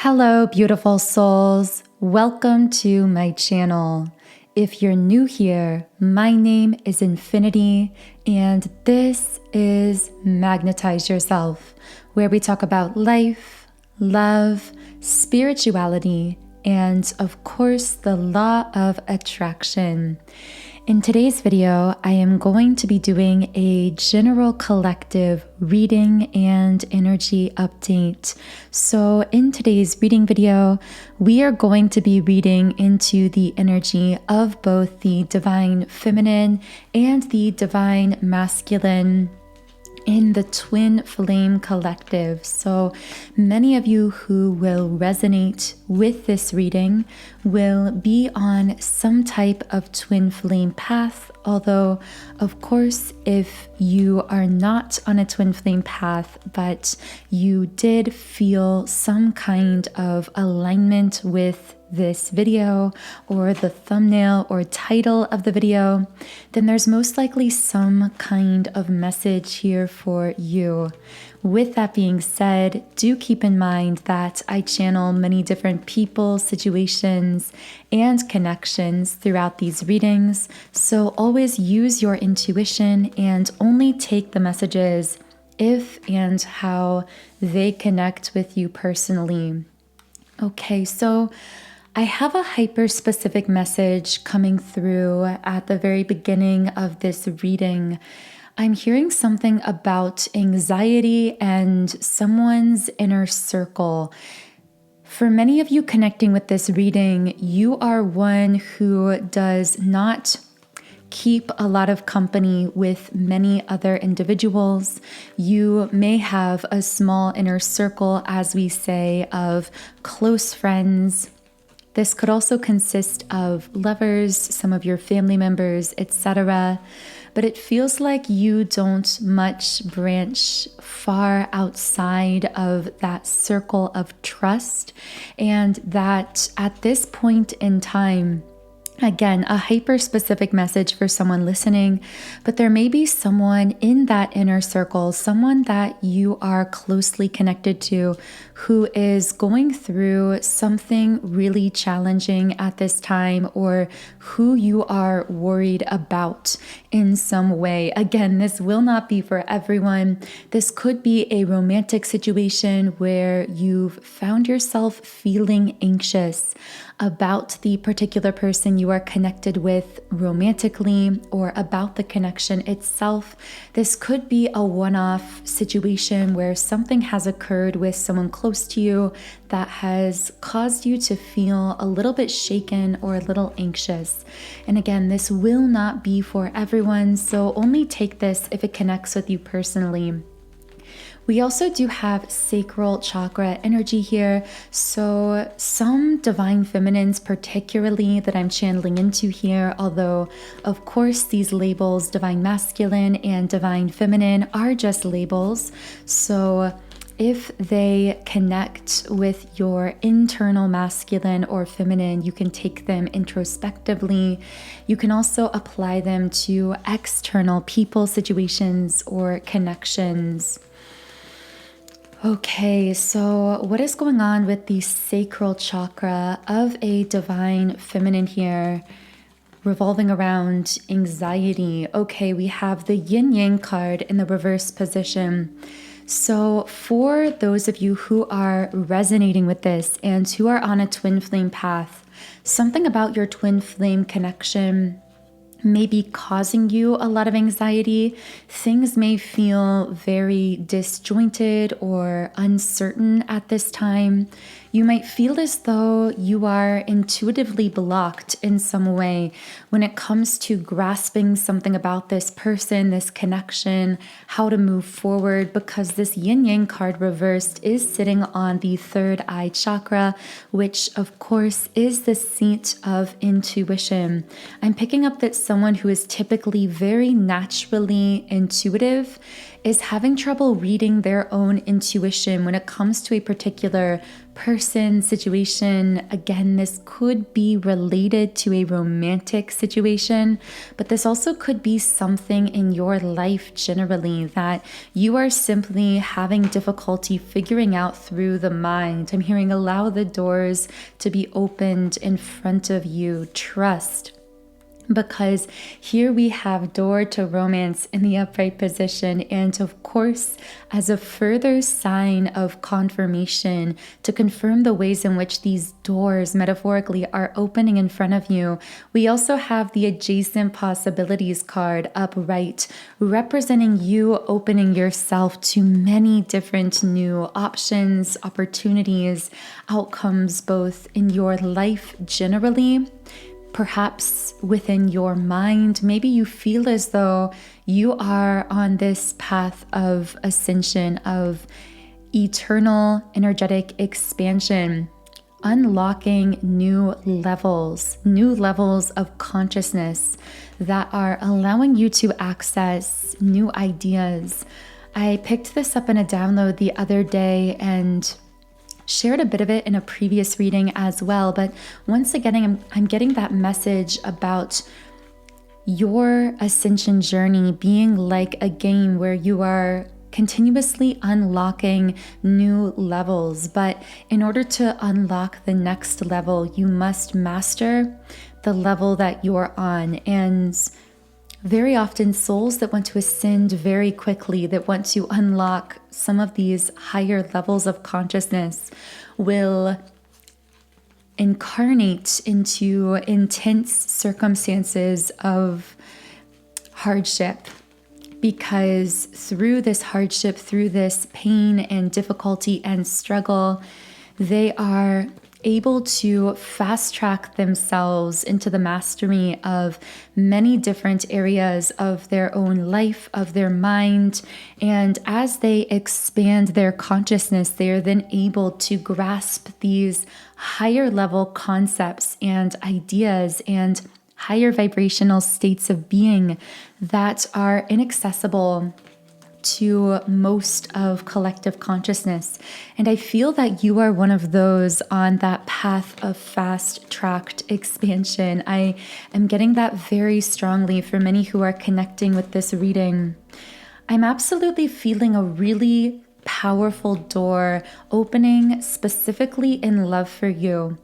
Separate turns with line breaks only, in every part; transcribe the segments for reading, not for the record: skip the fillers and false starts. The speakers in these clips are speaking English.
Hello, beautiful souls. Welcome to my channel. If you're new here, my name is Infinity, and this is Magnetize Yourself, where we talk about life, love, spirituality, and of course, the law of attraction. In today's video, I am going to be doing a general collective reading and energy update. So in today's reading video, we are going to be reading into the energy of both the divine feminine and the divine masculine in the twin flame collective. So many of you who will resonate with this reading will be on some type of twin flame path. Although, of course, if you are not on a twin flame path, but you did feel some kind of alignment with this video or the thumbnail or title of the video, then there's most likely some kind of message here for you. With that being said, do keep in mind that I channel many different people, situations, and connections throughout these readings, so always use your intuition and only take the messages if and how they connect with you personally. Okay, so I have a hyper-specific message coming through at the very beginning of this reading. I'm hearing something about anxiety and someone's inner circle. For many of you connecting with this reading, you are one who does not keep a lot of company with many other individuals. You may have a small inner circle, as we say, of close friends. This could also consist of lovers, some of your family members, etc. But it feels like you don't much branch far outside of that circle of trust, and that at this point in time, again, a hyper-specific message for someone listening, but there may be someone in that inner circle, someone that you are closely connected to, who is going through something really challenging at this time, or who you are worried about in some way. Again, this will not be for everyone. This could be a romantic situation where you've found yourself feeling anxious about the particular person you are connected with romantically, or about the connection itself. This could be a one-off situation where something has occurred with someone close to you that has caused you to feel a little bit shaken or a little anxious. And again, this will not be for everyone, so only take this if it connects with you personally. We also do have sacral chakra energy here, so some divine feminines particularly that I'm channeling into here, although of course these labels, divine masculine and divine feminine, are just labels. So if they connect with your internal masculine or feminine, you can take them introspectively. You can also apply them to external people, situations, or connections. Okay, so what is going on with the sacral chakra of a divine feminine here, revolving around anxiety? Okay, we have the yin yang card in the reverse position. So for those of you who are resonating with this and who are on a twin flame path, something about your twin flame connection may be causing you a lot of anxiety. Things may feel very disjointed or uncertain at this time. You might feel as though you are intuitively blocked in some way when it comes to grasping something about this person, this connection, how to move forward, because this yin-yang card reversed is sitting on the third eye chakra, which of course is the seat of intuition. I'm picking up that someone who is typically very naturally intuitive is having trouble reading their own intuition when it comes to a particular person, situation. Again, this could be related to a romantic situation, but this also could be something in your life generally that you are simply having difficulty figuring out through the mind. I'm hearing allow the doors to be opened in front of you. Trust. Because here we have door to romance in the upright position, and of course, as a further sign of confirmation to confirm the ways in which these doors metaphorically are opening in front of you, we also have the adjacent possibilities card upright, representing you opening yourself to many different new options, opportunities, outcomes, both in your life generally, perhaps within your mind. Maybe you feel as though you are on this path of ascension, of eternal energetic expansion, unlocking new levels of consciousness that are allowing you to access new ideas. I picked this up in a download the other day and shared a bit of it in a previous reading as well. But once again, I'm getting that message about your ascension journey being like a game where you are continuously unlocking new levels. But in order to unlock the next level, you must master the level that you're on. And very often souls that want to ascend very quickly, that want to unlock some of these higher levels of consciousness, will incarnate into intense circumstances of hardship. Because through this hardship, through this pain and difficulty and struggle, they are able to fast track themselves into the mastery of many different areas of their own life, of their mind. And as they expand their consciousness, they are then able to grasp these higher level concepts and ideas and higher vibrational states of being that are inaccessible to most of collective consciousness. And I feel that you are one of those on that path of fast-tracked expansion. I am getting that very strongly for many who are connecting with this reading. I'm absolutely feeling a really powerful door opening specifically in love for you.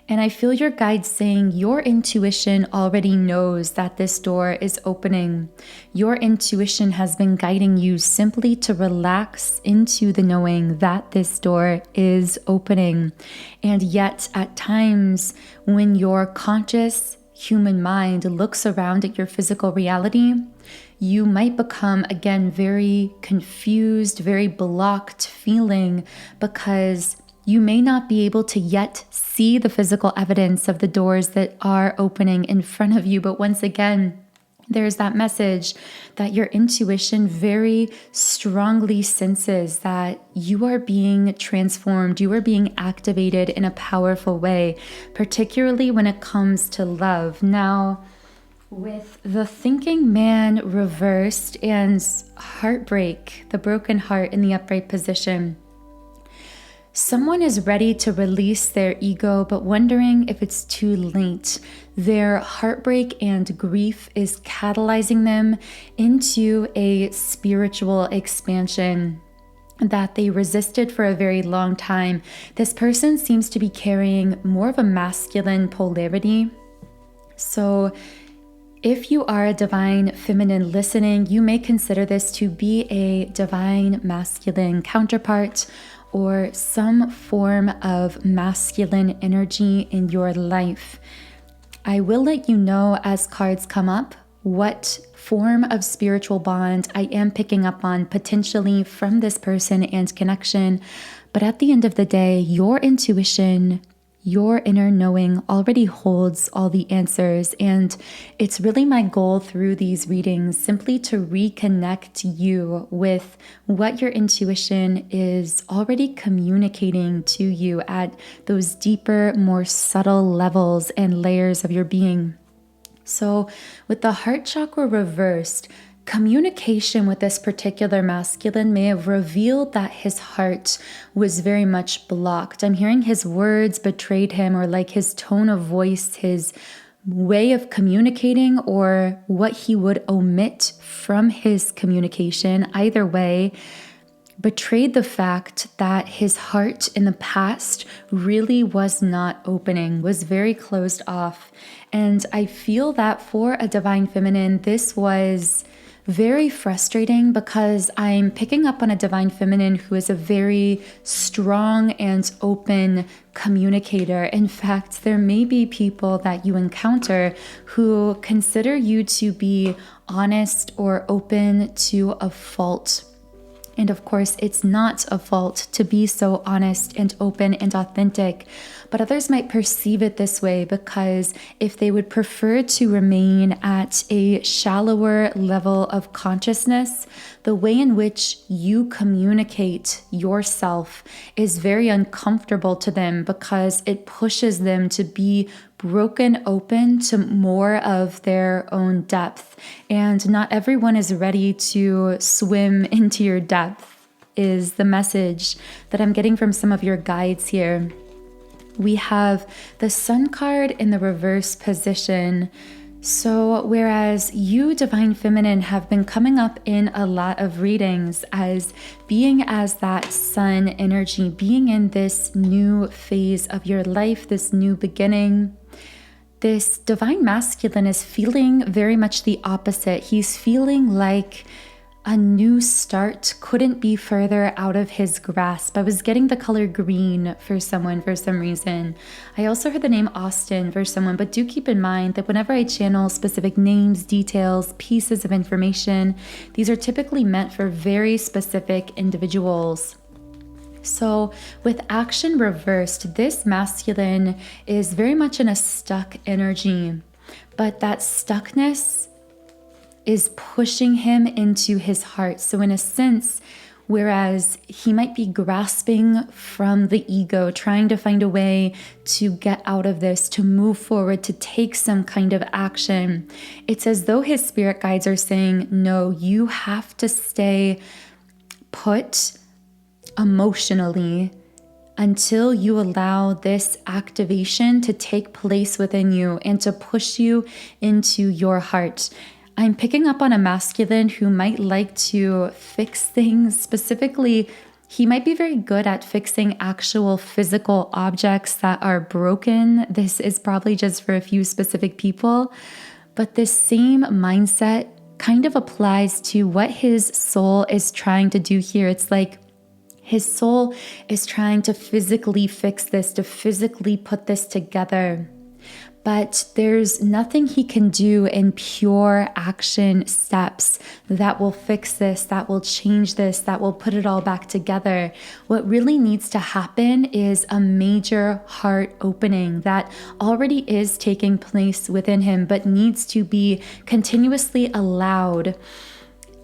And I feel your guide saying your intuition already knows that this door is opening. Your intuition has been guiding you simply to relax into the knowing that this door is opening. And yet, at times, when your conscious human mind looks around at your physical reality, you might become, again, very confused, very blocked feeling, because you may not be able to yet see the physical evidence of the doors that are opening in front of you. But once again, there's that message that your intuition very strongly senses that you are being transformed, you are being activated in a powerful way, particularly when it comes to love. Now, with the thinking man reversed and heartbreak, the broken heart in the upright position, someone is ready to release their ego, but wondering if it's too late. Their heartbreak and grief is catalyzing them into a spiritual expansion that they resisted for a very long time. This person seems to be carrying more of a masculine polarity. So if you are a divine feminine listening, you may consider this to be a divine masculine counterpart, or some form of masculine energy in your life. I will let you know as cards come up what form of spiritual bond I am picking up on potentially from this person and connection. But at the end of the day, your intuition, your inner knowing already holds all the answers. And it's really my goal through these readings simply to reconnect you with what your intuition is already communicating to you at those deeper, more subtle levels and layers of your being. So with the heart chakra reversed, communication with this particular masculine may have revealed that his heart was very much blocked. I'm hearing his words betrayed him, or like his tone of voice, his way of communicating, or what he would omit from his communication, either way, betrayed the fact that his heart in the past really was not opening, was very closed off. And I feel that for a divine feminine, this was very frustrating, because I'm picking up on a divine feminine who is a very strong and open communicator. In fact, there may be people that you encounter who consider you to be honest or open to a fault. And of course, it's not a fault to be so honest and open and authentic, but others might perceive it this way because if they would prefer to remain at a shallower level of consciousness, the way in which you communicate yourself is very uncomfortable to them because it pushes them to be broken open to more of their own depth. And not everyone is ready to swim into your depth, is the message that I'm getting from some of your guides here. We have the Sun card in the reverse position. So whereas you, Divine Feminine, have been coming up in a lot of readings as being as that Sun energy, being in this new phase of your life, this new beginning, this Divine Masculine is feeling very much the opposite. He's feeling like a new start couldn't be further out of his grasp. I was getting the color green for someone for some reason. I also heard the name Austin for someone, but do keep in mind that whenever I channel specific names, details, pieces of information, these are typically meant for very specific individuals. So with action reversed, this masculine is very much in a stuck energy, but that stuckness is pushing him into his heart. So in a sense, whereas he might be grasping from the ego, trying to find a way to get out of this, to move forward, to take some kind of action, it's as though his spirit guides are saying, no, you have to stay put emotionally until you allow this activation to take place within you and to push you into your heart. I'm picking up on a masculine who might like to fix things. Specifically, he might be very good at fixing actual physical objects that are broken. This is probably just for a few specific people, but this same mindset kind of applies to what his soul is trying to do here. It's like his soul is trying to physically fix this, to physically put this together. But there's nothing he can do in pure action steps that will fix this, that will change this, that will put it all back together. What really needs to happen is a major heart opening that already is taking place within him, but needs to be continuously allowed.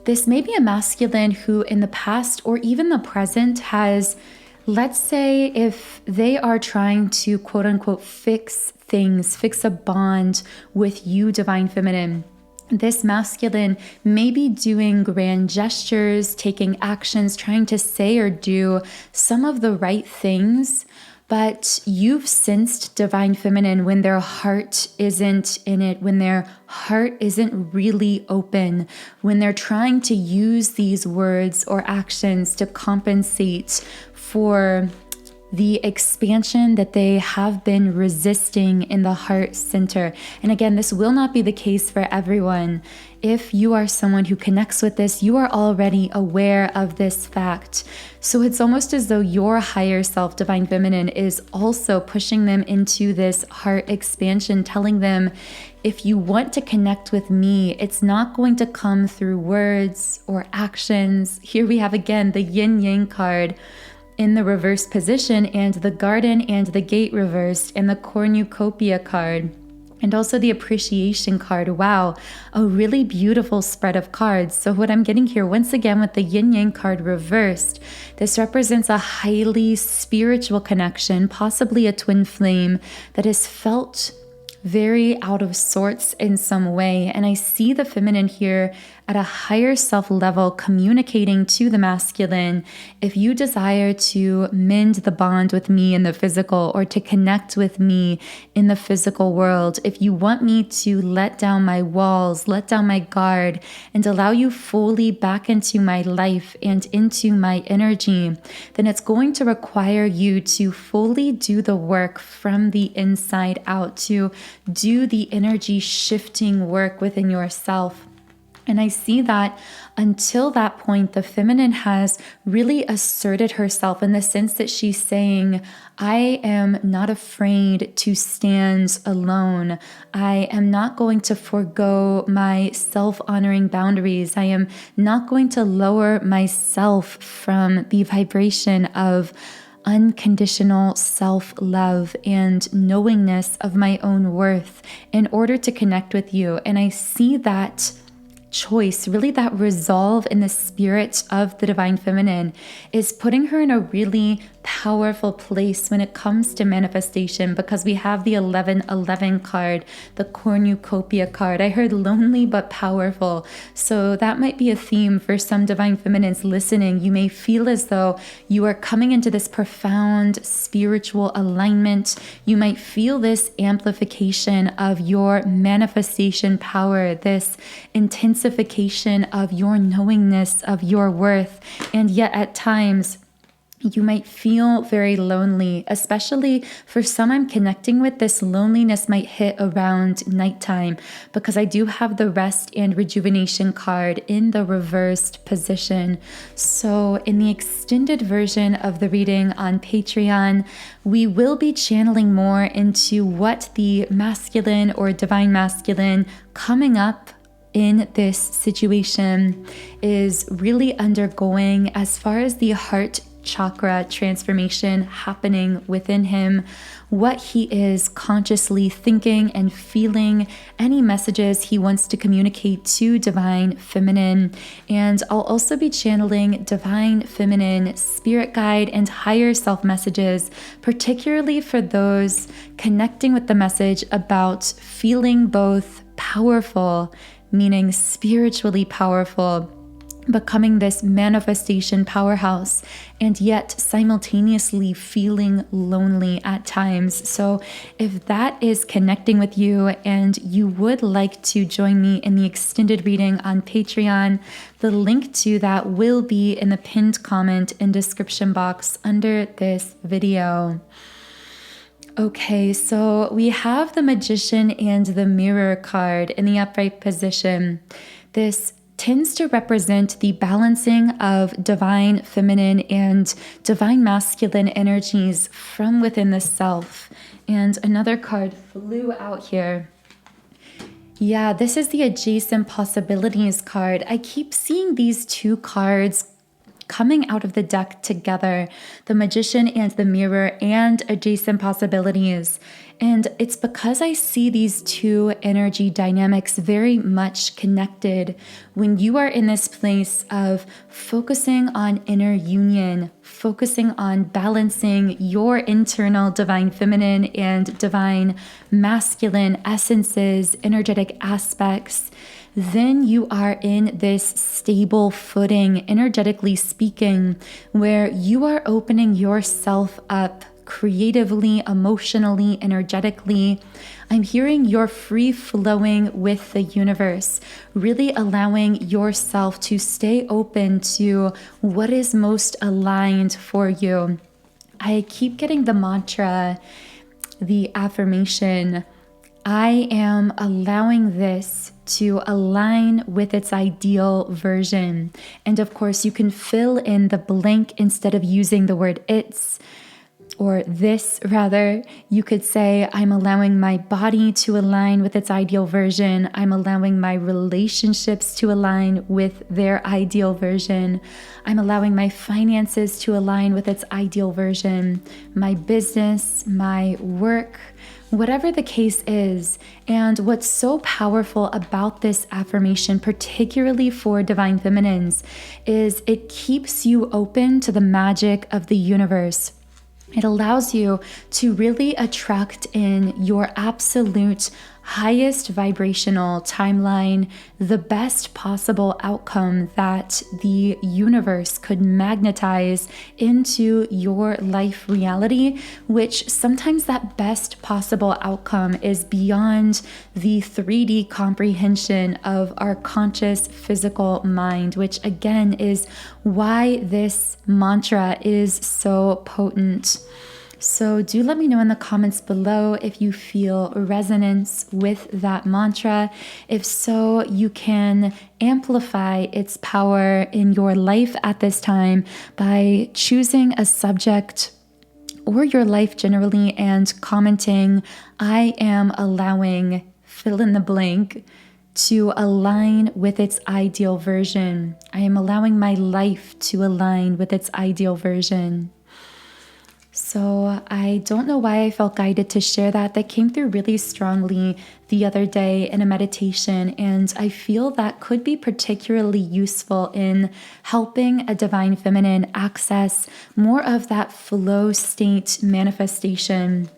This may be a masculine who in the past or even the present has, let's say if they are trying to quote unquote fix things, fix a bond with you, Divine Feminine, this masculine may be doing grand gestures, taking actions, trying to say or do some of the right things, but you've sensed, Divine Feminine, when their heart isn't in it, when their heart isn't really open, when they're trying to use these words or actions to compensate for the expansion that they have been resisting in the heart center. And again, this will not be the case for everyone. If you are someone who connects with this, you are already aware of this fact. So it's almost as though your higher self, Divine Feminine, is also pushing them into this heart expansion, telling them, if you want to connect with me, it's not going to come through words or actions. Here we have again the yin yang card in the reverse position, and the garden and the gate reversed, and the cornucopia card, and also the appreciation card. Wow, a really beautiful spread of cards. So what I'm getting here, once again, with the yin yang card reversed, this represents a highly spiritual connection, possibly a twin flame that is felt very out of sorts in some way. And I see the feminine here at a higher self level communicating to the masculine, if you desire to mend the bond with me in the physical or to connect with me in the physical world, if you want me to let down my walls, let down my guard, and allow you fully back into my life and into my energy, then it's going to require you to fully do the work from the inside out, to do the energy shifting work within yourself. And I see that until that point, the feminine has really asserted herself in the sense that she's saying, I am not afraid to stand alone. I am not going to forego my self-honoring boundaries. I am not going to lower myself from the vibration of unconditional self-love and knowingness of my own worth in order to connect with you. And I see that choice, really that resolve in the spirit of the divine feminine is putting her in a really powerful place when it comes to manifestation, because we have the 1111 card, the cornucopia card. I heard lonely but powerful. So that might be a theme for some divine feminines listening. You may feel as though you are coming into this profound spiritual alignment. You might feel this amplification of your manifestation power, this intensification of your knowingness of your worth. And yet at times, you might feel very lonely, especially for some I'm connecting with. This loneliness might hit around nighttime because I do have the rest and rejuvenation card in the reversed position. So in the extended version of the reading on Patreon, we will be channeling more into what the masculine or divine masculine coming up in this situation is really undergoing as far as the heart chakra transformation happening within him, what he is consciously thinking and feeling, any messages he wants to communicate to divine feminine. And I'll also be channeling divine feminine spirit guide and higher self messages, particularly for those connecting with the message about feeling both powerful, meaning spiritually powerful, becoming this manifestation powerhouse, and yet simultaneously feeling lonely at times. So if that is connecting with you and you would like to join me in the extended reading on Patreon, the link to that will be in the pinned comment and description box under this video. Okay, so we have the Magician and the Mirror card in the upright position. This tends to represent the balancing of divine feminine and divine masculine energies from within the self. And another card flew out here. Yeah, this is the Adjacent Possibilities card. I keep seeing these two cards coming out of the deck together, the Magician and the Mirror and Adjacent Possibilities. And it's because I see these two energy dynamics very much connected. When you are in this place of focusing on inner union, focusing on balancing your internal divine feminine and divine masculine essences, energetic aspects, then you are in this stable footing, energetically speaking, where you are opening yourself up creatively, emotionally, energetically. I'm hearing you're free flowing with the universe, really allowing yourself to stay open to what is most aligned for you. I keep getting the mantra, the affirmation, I am allowing this to align with its ideal version. And of course, you can fill in the blank instead of using the word it's, or this rather. You could say, I'm allowing my body to align with its ideal version. I'm allowing my relationships to align with their ideal version. I'm allowing my finances to align with its ideal version. My business, my work, whatever the case is. And what's so powerful about this affirmation, particularly for divine feminines, is it keeps you open to the magic of the universe. It allows you to really attract in your absolute highest vibrational timeline, the best possible outcome that the universe could magnetize into your life reality, which sometimes that best possible outcome is beyond the 3D comprehension of our conscious physical mind, which again is why this mantra is so potent. So do let me know in the comments below if you feel resonance with that mantra. If so, you can amplify its power in your life at this time by choosing a subject or your life generally and commenting, "I am allowing fill in the blank to align with its ideal version. I am allowing my life to align with its ideal version." So I don't know why I felt guided to share that. That came through really strongly the other day in a meditation, and I feel that could be particularly useful in helping a divine feminine access more of that flow state manifestation.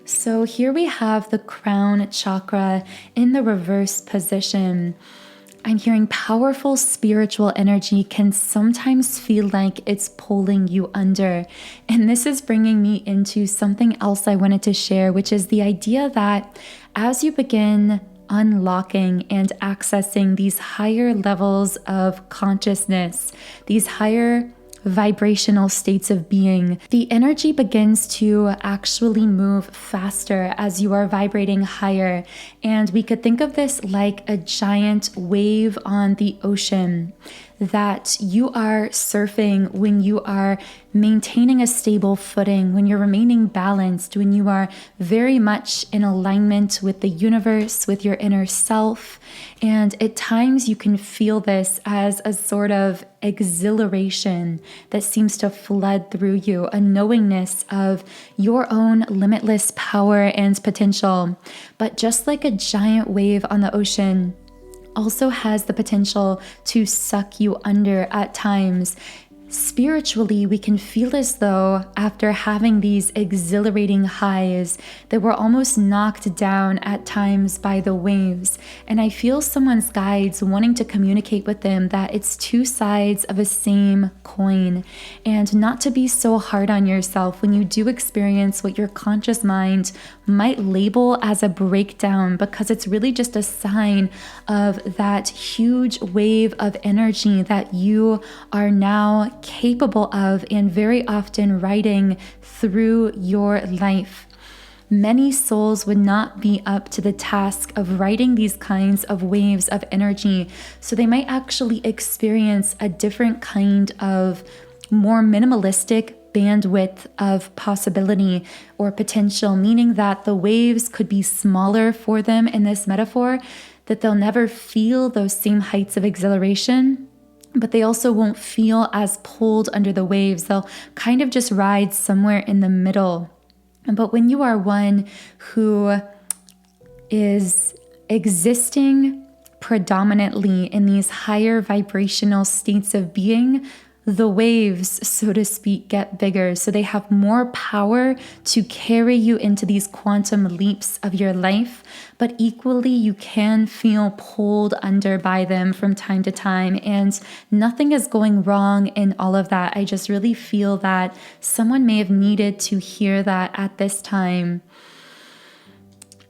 So here we have the crown chakra in the reverse position. I'm hearing powerful spiritual energy can sometimes feel like it's pulling you under. And this is bringing me into something else I wanted to share, which is the idea that as you begin unlocking and accessing these higher levels of consciousness, these higher vibrational states of being, the energy begins to actually move faster as you are vibrating higher. And we could think of this like a giant wave on the ocean that you are surfing when you are maintaining a stable footing, when you're remaining balanced, when you are very much in alignment with the universe, with your inner self. And at times you can feel this as a sort of exhilaration that seems to flood through you, a knowingness of your own limitless power and potential. But just like a giant wave on the ocean, also has the potential to suck you under at times. Spiritually, we can feel as though after having these exhilarating highs that we're almost knocked down at times by the waves. And I feel someone's guides wanting to communicate with them that it's two sides of a same coin, and not to be so hard on yourself when you do experience what your conscious mind might label as a breakdown, because it's really just a sign of that huge wave of energy that you are now capable of and very often riding through your life. Many souls would not be up to the task of riding these kinds of waves of energy, so they might actually experience a different kind of more minimalistic bandwidth of possibility or potential, meaning that the waves could be smaller for them in this metaphor, that they'll never feel those same heights of exhilaration, but they also won't feel as pulled under the waves. They'll kind of just ride somewhere in the middle. But when you are one who is existing predominantly in these higher vibrational states of being, the waves, so to speak, get bigger. So they have more power to carry you into these quantum leaps of your life, but equally you can feel pulled under by them from time to time. And nothing is going wrong in all of that. I just really feel that someone may have needed to hear that at this time.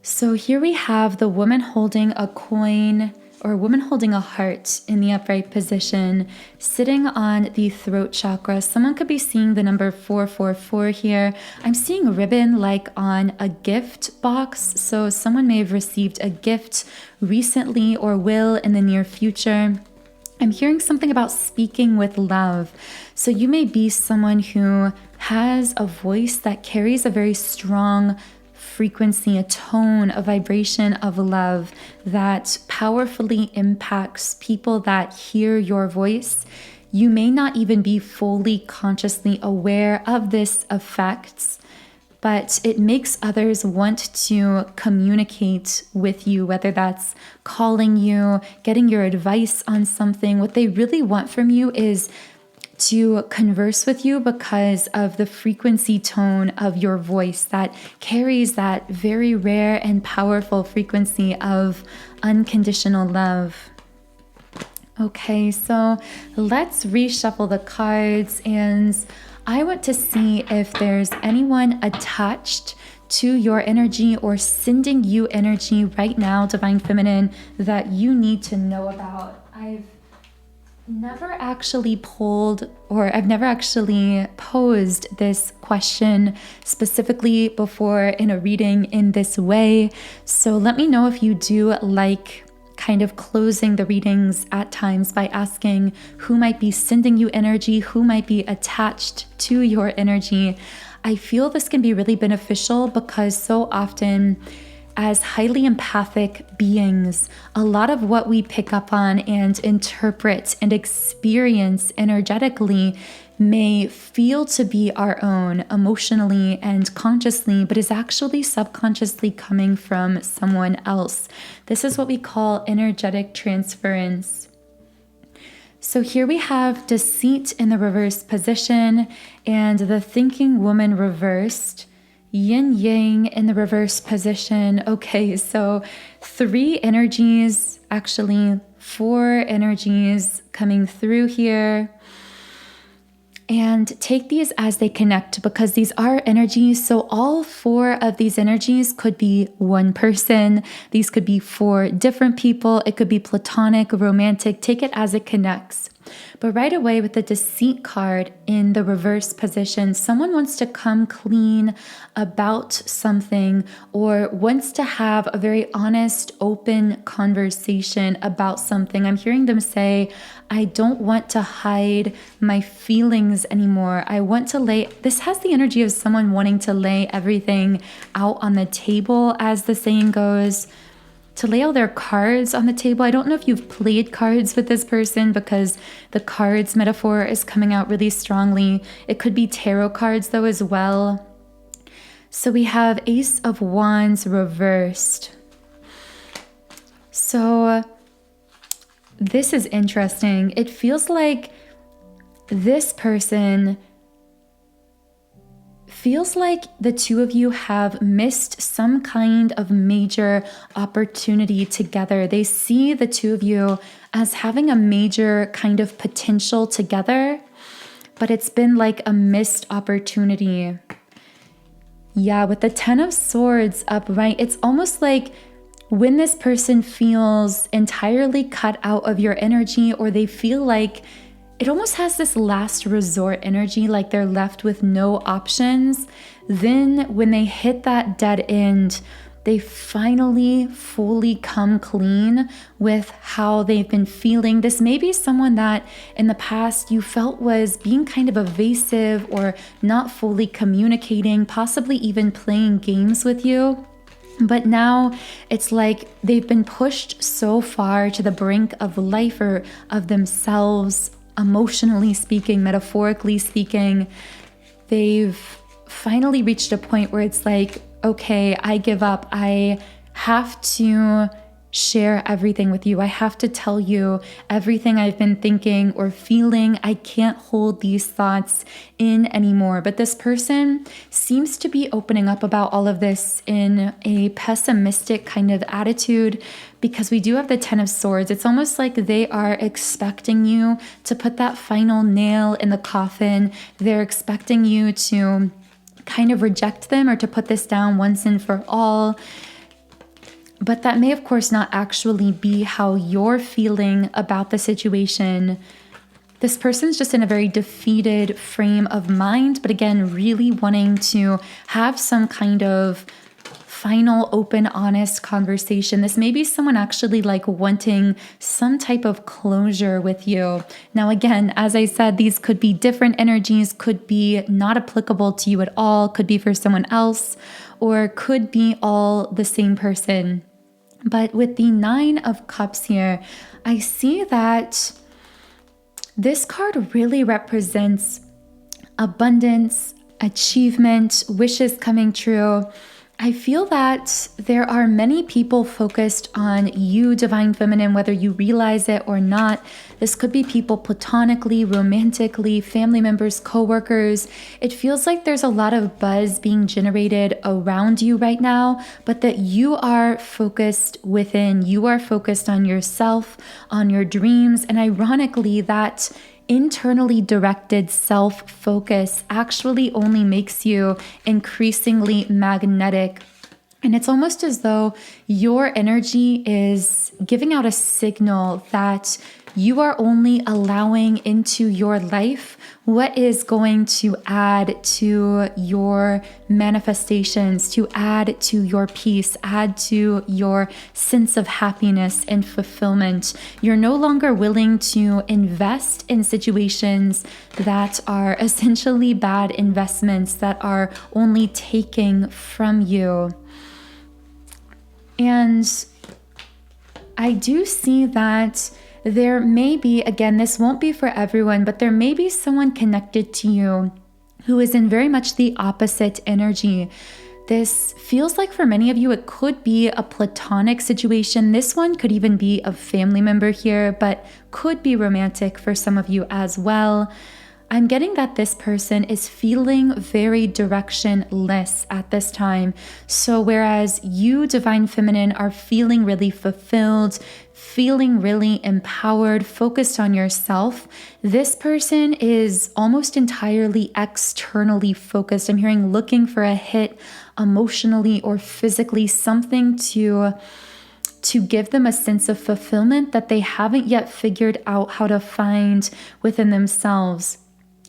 So here we have the woman holding a coin, or a woman holding a heart in the upright position, sitting on the throat chakra. Someone could be seeing the number 444 here. I'm seeing a ribbon like on a gift box. So someone may have received a gift recently or will in the near future. I'm hearing something about speaking with love. So you may be someone who has a voice that carries a very strong frequency, a tone, a vibration of love that powerfully impacts people that hear your voice. You may not even be fully consciously aware of this effects, but it makes others want to communicate with you, whether that's calling you, getting your advice on something. What they really want from you is to converse with you because of the frequency tone of your voice that carries that very rare and powerful frequency of unconditional love. Okay, so let's reshuffle the cards, and I want to see if there's anyone attached to your energy or sending you energy right now, Divine Feminine, that you need to know about. I've never actually posed this question specifically before in a reading in this way. So let me know if you do like kind of closing the readings at times by asking who might be sending you energy, who might be attached to your energy. I feel this can be really beneficial because so often as highly empathic beings, a lot of what we pick up on and interpret and experience energetically may feel to be our own emotionally and consciously, but is actually subconsciously coming from someone else. This is what we call energetic transference. So here we have deceit in the reverse position and the thinking woman reversed. Yin yang in the reverse position. Okay, so 3 energies, actually 4 energies coming through here. And take these as they connect because these are energies. So all 4 of these energies could be one person. These could be 4 different people. It could be platonic, romantic. Take it as it connects. But right away with the deceit card in the reverse position, someone wants to come clean about something or wants to have a very honest, open conversation about something. I'm hearing them say, I don't want to hide my feelings anymore. I want to this has the energy of someone wanting to lay everything out on the table, as the saying goes. To lay all their cards on the table. I don't know if you've played cards with this person because the cards metaphor is coming out really strongly. It could be tarot cards though as well. So we have Ace of Wands reversed. So this is interesting. It feels like this person feels like the two of you have missed some kind of major opportunity together. They see the two of you as having a major kind of potential together, but it's been like a missed opportunity. Yeah, with the 10 of Swords upright, it's almost like when this person feels entirely cut out of your energy, or they feel like it almost has this last resort energy, like they're left with no options. Then when they hit that dead end, they finally fully come clean with how they've been feeling. This may be someone that in the past you felt was being kind of evasive or not fully communicating, possibly even playing games with you. But now it's like they've been pushed so far to the brink of life or of themselves, emotionally speaking, metaphorically speaking. They've finally reached a point where it's like, okay, I give up. I have to share everything with you. I have to tell you everything I've been thinking or feeling. I can't hold these thoughts in anymore. But this person seems to be opening up about all of this in a pessimistic kind of attitude, because we do have the 10 of Swords. It's almost like they are expecting you to put that final nail in the coffin. They're expecting you to kind of reject them or to put this down once and for all. But that may, of course, not actually be how you're feeling about the situation. This person's just in a very defeated frame of mind, but again, really wanting to have some kind of final, open, honest conversation. This may be someone actually like wanting some type of closure with you. Now, again, as I said, these could be different energies, could be not applicable to you at all, could be for someone else, or could be all the same person. But with the 9 of Cups here, I see that this card really represents abundance, achievement, wishes coming true. I feel that there are many people focused on you, Divine Feminine, whether you realize it or not. This could be people platonically, romantically, family members, coworkers. It feels like there's a lot of buzz being generated around you right now, but that you are focused within. You are focused on yourself, on your dreams, and ironically, that internally directed self-focus actually only makes you increasingly magnetic. And it's almost as though your energy is giving out a signal that you are only allowing into your life what is going to add to your manifestations, to add to your peace, add to your sense of happiness and fulfillment. You're no longer willing to invest in situations that are essentially bad investments that are only taking from you. And I do see that there may be, again, this won't be for everyone, but there may be someone connected to you who is in very much the opposite energy. This feels like for many of you, it could be a platonic situation. This one could even be a family member here, but could be romantic for some of you as well. I'm getting that this person is feeling very directionless at this time. So whereas you, Divine Feminine, are feeling really fulfilled, feeling really empowered, focused on yourself, this person is almost entirely externally focused. I'm hearing looking for a hit emotionally or physically, something to give them a sense of fulfillment that they haven't yet figured out how to find within themselves.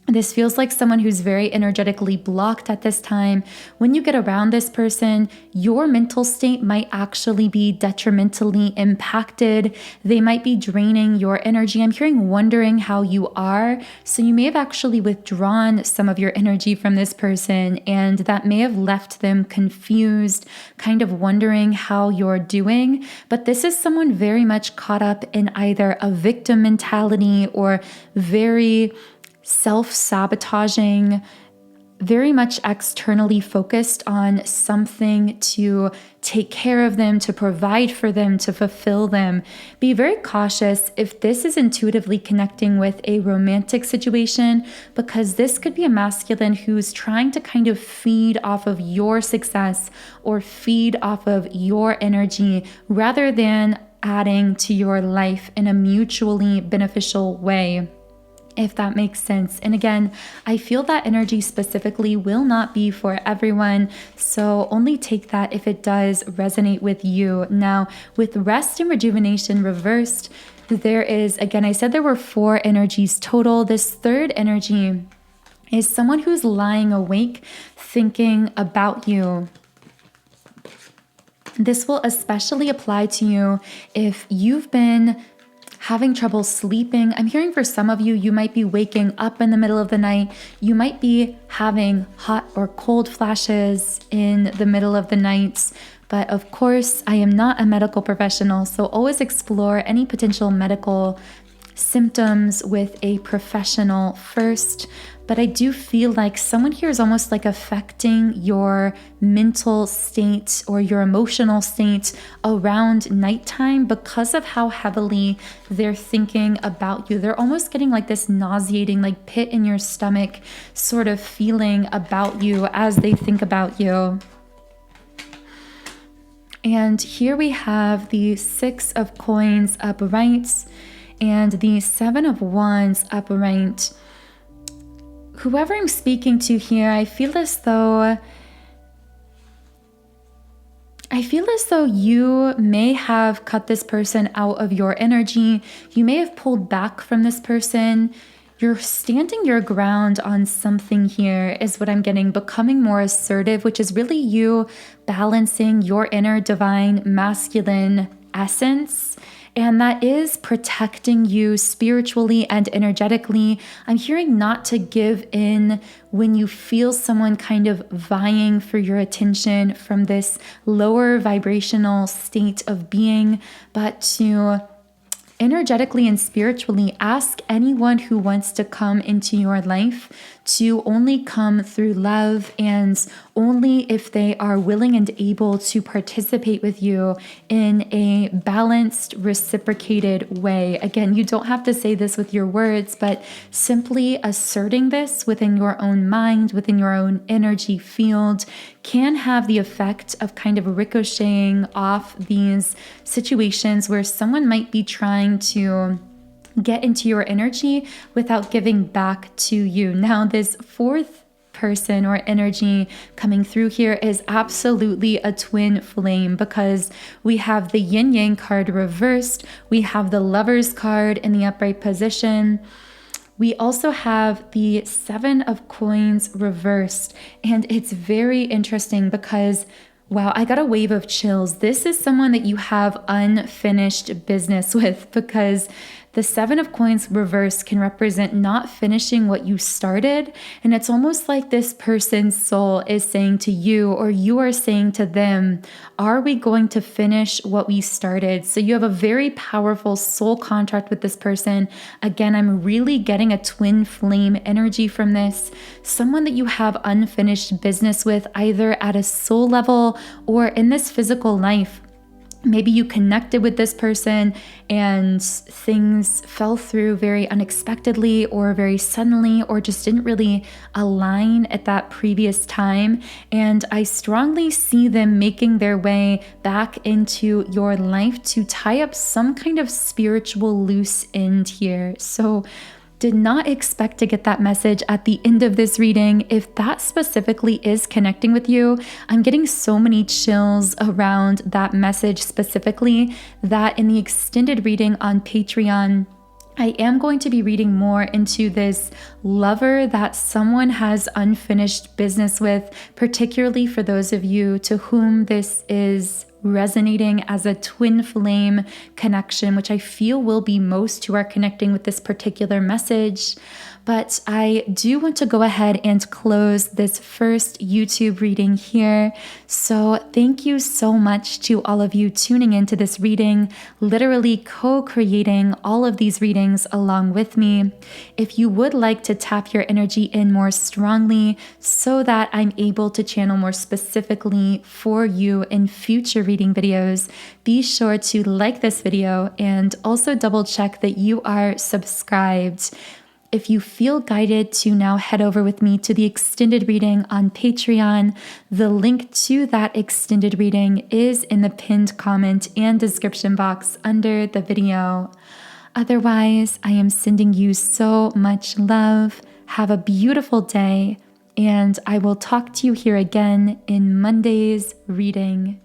This feels like someone who's very energetically blocked at this time. When you get around this person, your mental state might actually be detrimentally impacted. They might be draining your energy. I'm hearing wondering how you are. So you may have actually withdrawn some of your energy from this person, and that may have left them confused, kind of wondering how you're doing. But this is someone very much caught up in either a victim mentality or very self-sabotaging, very much externally focused on something to take care of them, to provide for them, to fulfill them. Be very cautious if this is intuitively connecting with a romantic situation, because this could be a masculine who's trying to kind of feed off of your success or feed off of your energy rather than adding to your life in a mutually beneficial way, if that makes sense. And again, I feel that energy specifically will not be for everyone, so only take that if it does resonate with you. Now, with rest and rejuvenation reversed, there is, again, I said there were 4 energies total. This third energy is someone who's lying awake, thinking about you. This will especially apply to you if you've been having trouble sleeping. I'm hearing for some of you, you might be waking up in the middle of the night. You might be having hot or cold flashes in the middle of the night. But of course, I am not a medical professional, so always explore any potential medical symptoms with a professional first. But I do feel like someone here is almost like affecting your mental state or your emotional state around nighttime because of how heavily they're thinking about you. They're almost getting like this nauseating, like pit in your stomach sort of feeling about you as they think about you. And here we have the 6 of Coins upright and the 7 of Wands upright. Whoever I'm speaking to here, I feel as though you may have cut this person out of your energy. You may have pulled back from this person. You're standing your ground on something here is what I'm getting, becoming more assertive, which is really you balancing your inner divine masculine essence. And that is protecting you spiritually and energetically. I'm hearing not to give in when you feel someone kind of vying for your attention from this lower vibrational state of being, but to energetically and spiritually ask anyone who wants to come into your life to only come through love, and only if they are willing and able to participate with you in a balanced, reciprocated way. Again, you don't have to say this with your words, but simply asserting this within your own mind, within your own energy field, can have the effect of kind of ricocheting off these situations where someone might be trying to get into your energy without giving back to you. Now, this fourth person or energy coming through here is absolutely a twin flame, because we have the yin yang card reversed, we have the Lovers card in the upright position. We also have the Seven of Coins reversed, and it's very interesting because wow, I got a wave of chills. This is someone that you have unfinished business with, because the Seven of Coins reverse can represent not finishing what you started. And it's almost like this person's soul is saying to you, or you are saying to them, are we going to finish what we started? So you have a very powerful soul contract with this person. Again, I'm really getting a twin flame energy from this. Someone that you have unfinished business with, either at a soul level or in this physical life. Maybe you connected with this person and things fell through very unexpectedly or very suddenly, or just didn't really align at that previous time. And I strongly see them making their way back into your life to tie up some kind of spiritual loose end here. So did not expect to get that message at the end of this reading. If that specifically is connecting with you, I'm getting so many chills around that message specifically, that in the extended reading on Patreon, I am going to be reading more into this lover that someone has unfinished business with, particularly for those of you to whom this is resonating as a twin flame connection, which I feel will be most who are connecting with this particular message. But I do want to go ahead and close this first YouTube reading here. So thank you so much to all of you tuning into this reading, literally co-creating all of these readings along with me. If you would like to tap your energy in more strongly so that I'm able to channel more specifically for you in future reading videos, be sure to like this video and also double check that you are subscribed. If you feel guided to now head over with me to the extended reading on Patreon, the link to that extended reading is in the pinned comment and description box under the video. Otherwise, I am sending you so much love. Have a beautiful day, and I will talk to you here again in Monday's reading.